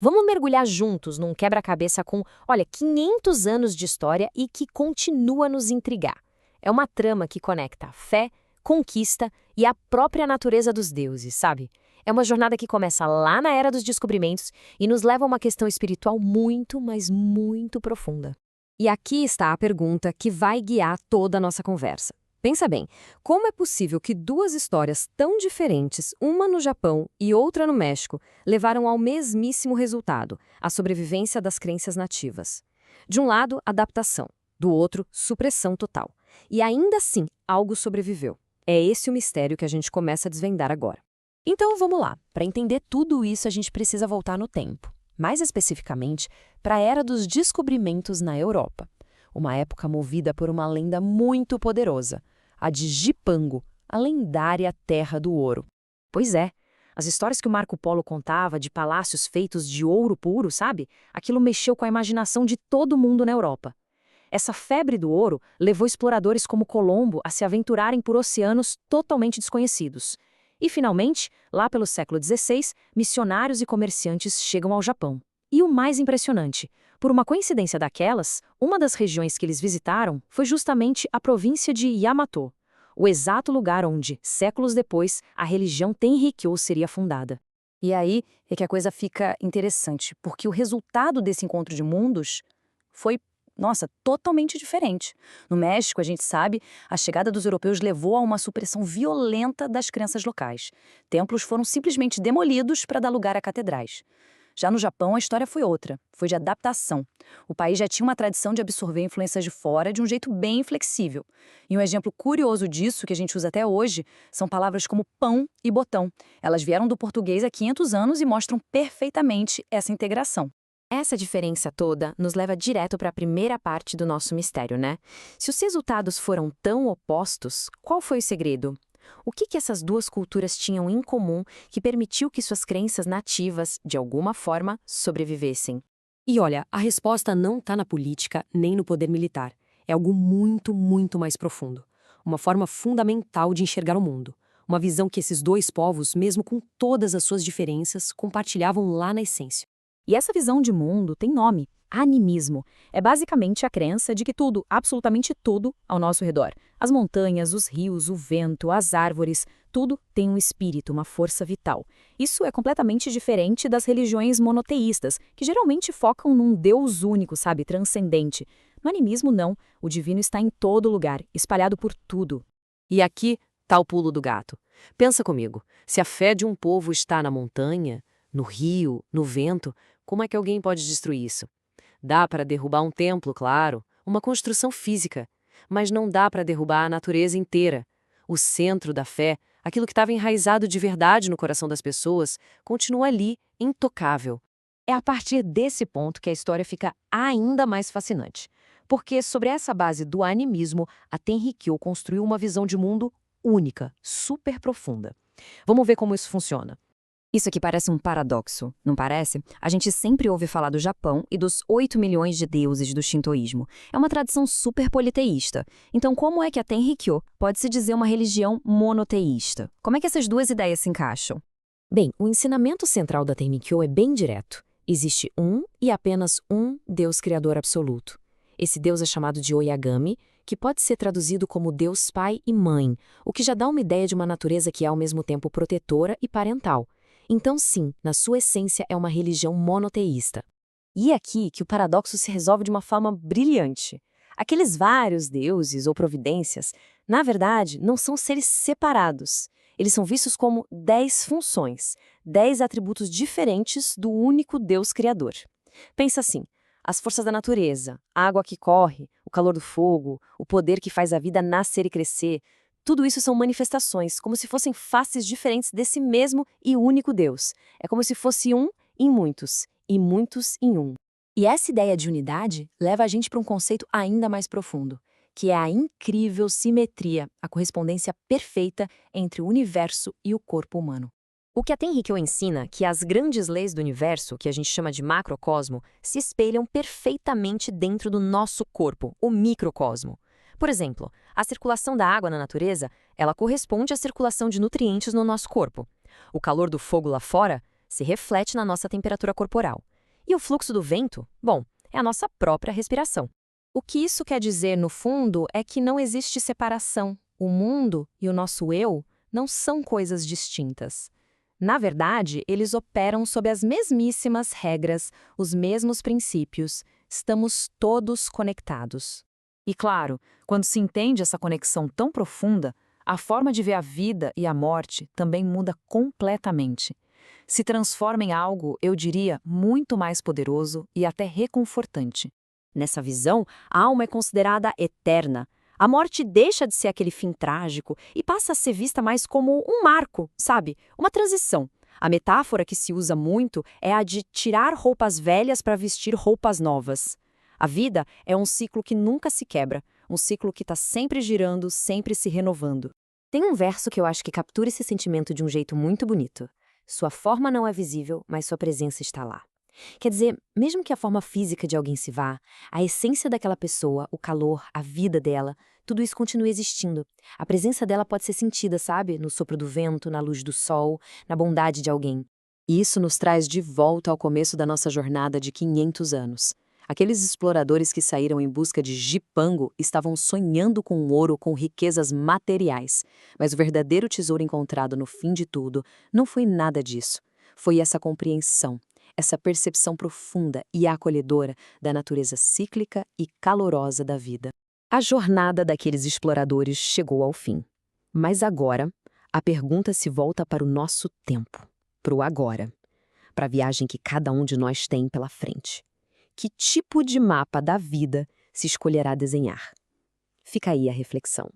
Vamos mergulhar juntos num quebra-cabeça com, olha, 500 anos de história e que continua a nos intrigar. É uma trama que conecta fé, conquista e a própria natureza dos deuses, sabe? É uma jornada que começa lá na Era dos Descobrimentos e nos leva a uma questão espiritual muito, mas muito profunda. E aqui está a pergunta que vai guiar toda a nossa conversa. Pensa bem, como é possível que duas histórias tão diferentes, uma no Japão e outra no México, levaram ao mesmíssimo resultado, a sobrevivência das crenças nativas? De um lado, adaptação, do outro, supressão total. E ainda assim, algo sobreviveu. É esse o mistério que a gente começa a desvendar agora. Então vamos lá, para entender tudo isso a gente precisa voltar no tempo. Mais especificamente, para a Era dos Descobrimentos na Europa. Uma época movida por uma lenda muito poderosa, a de Jipango, a lendária Terra do Ouro. Pois é, as histórias que o Marco Polo contava de palácios feitos de ouro puro, sabe? Aquilo mexeu com a imaginação de todo mundo na Europa. Essa febre do ouro levou exploradores como Colombo a se aventurarem por oceanos totalmente desconhecidos. E, finalmente, lá pelo século XVI, missionários e comerciantes chegam ao Japão. E o mais impressionante, por uma coincidência daquelas, uma das regiões que eles visitaram foi justamente a província de Yamato, o exato lugar onde, séculos depois, a religião Tenrikyo seria fundada. E aí é que a coisa fica interessante, porque o resultado desse encontro de mundos foi, nossa, totalmente diferente. No México, a gente sabe, a chegada dos europeus levou a uma supressão violenta das crenças locais. Templos foram simplesmente demolidos para dar lugar a catedrais. Já no Japão, a história foi outra, foi de adaptação. O país já tinha uma tradição de absorver influências de fora de um jeito bem flexível. E um exemplo curioso disso, que a gente usa até hoje, são palavras como pão e botão. Elas vieram do português há 500 anos e mostram perfeitamente essa integração. Essa diferença toda nos leva direto para a primeira parte do nosso mistério, né? Se os resultados foram tão opostos, qual foi o segredo? O que essas duas culturas tinham em comum que permitiu que suas crenças nativas, de alguma forma, sobrevivessem? E olha, a resposta não está na política nem no poder militar. É algo muito, muito mais profundo. Uma forma fundamental de enxergar o mundo. Uma visão que esses dois povos, mesmo com todas as suas diferenças, compartilhavam lá na essência. E essa visão de mundo tem nome: animismo. É basicamente a crença de que tudo, absolutamente tudo, ao nosso redor, as montanhas, os rios, o vento, as árvores, tudo tem um espírito, uma força vital. Isso é completamente diferente das religiões monoteístas, que geralmente focam num Deus único, sabe, transcendente. No animismo, não. O divino está em todo lugar, espalhado por tudo. E aqui está o pulo do gato. Pensa comigo, se a fé de um povo está na montanha, no rio, no vento, como é que alguém pode destruir isso? Dá para derrubar um templo, claro, uma construção física, mas não dá para derrubar a natureza inteira. O centro da fé, aquilo que estava enraizado de verdade no coração das pessoas, continua ali, intocável. É a partir desse ponto que a história fica ainda mais fascinante. Porque sobre essa base do animismo, a Tenrikyo construiu uma visão de mundo única, super profunda. Vamos ver como isso funciona. Isso aqui parece um paradoxo, não parece? A gente sempre ouve falar do Japão e dos 8 milhões de deuses do shintoísmo. É uma tradição super politeísta. Então, como é que a Tenrikyo pode se dizer uma religião monoteísta? Como é que essas duas ideias se encaixam? Bem, o ensinamento central da Tenrikyo é bem direto. Existe um e apenas um Deus Criador absoluto. Esse Deus é chamado de Oyagami, que pode ser traduzido como Deus Pai e Mãe, o que já dá uma ideia de uma natureza que é ao mesmo tempo protetora e parental. Então, sim, na sua essência é uma religião monoteísta. E é aqui que o paradoxo se resolve de uma forma brilhante. Aqueles vários deuses ou providências, na verdade, não são seres separados. Eles são vistos como 10 funções, 10 atributos diferentes do único Deus Criador. Pensa assim, as forças da natureza, a água que corre, o calor do fogo, o poder que faz a vida nascer e crescer, tudo isso são manifestações, como se fossem faces diferentes desse mesmo e único Deus. É como se fosse um em muitos, e muitos em um. E essa ideia de unidade leva a gente para um conceito ainda mais profundo, que é a incrível simetria, a correspondência perfeita entre o universo e o corpo humano. O que a Tenrikyo ensina é que as grandes leis do universo, que a gente chama de macrocosmo, se espelham perfeitamente dentro do nosso corpo, o microcosmo. Por exemplo, a circulação da água na natureza, ela corresponde à circulação de nutrientes no nosso corpo. O calor do fogo lá fora se reflete na nossa temperatura corporal. E o fluxo do vento? Bom, é a nossa própria respiração. O que isso quer dizer, no fundo, é que não existe separação. O mundo e o nosso eu não são coisas distintas. Na verdade, eles operam sob as mesmíssimas regras, os mesmos princípios. Estamos todos conectados. E claro, quando se entende essa conexão tão profunda, a forma de ver a vida e a morte também muda completamente. Se transforma em algo, eu diria, muito mais poderoso e até reconfortante. Nessa visão, a alma é considerada eterna. A morte deixa de ser aquele fim trágico e passa a ser vista mais como um marco, sabe? Uma transição. A metáfora que se usa muito é a de tirar roupas velhas para vestir roupas novas. A vida é um ciclo que nunca se quebra, um ciclo que está sempre girando, sempre se renovando. Tem um verso que eu acho que captura esse sentimento de um jeito muito bonito. Sua forma não é visível, mas sua presença está lá. Quer dizer, mesmo que a forma física de alguém se vá, a essência daquela pessoa, o calor, a vida dela, tudo isso continua existindo. A presença dela pode ser sentida, sabe? No sopro do vento, na luz do sol, na bondade de alguém. E isso nos traz de volta ao começo da nossa jornada de 500 anos. Aqueles exploradores que saíram em busca de Jipango estavam sonhando com ouro, com riquezas materiais. Mas o verdadeiro tesouro encontrado no fim de tudo não foi nada disso. Foi essa compreensão, essa percepção profunda e acolhedora da natureza cíclica e calorosa da vida. A jornada daqueles exploradores chegou ao fim. Mas agora, a pergunta se volta para o nosso tempo, para o agora, para a viagem que cada um de nós tem pela frente. Que tipo de mapa da vida se escolherá desenhar? Fica aí a reflexão.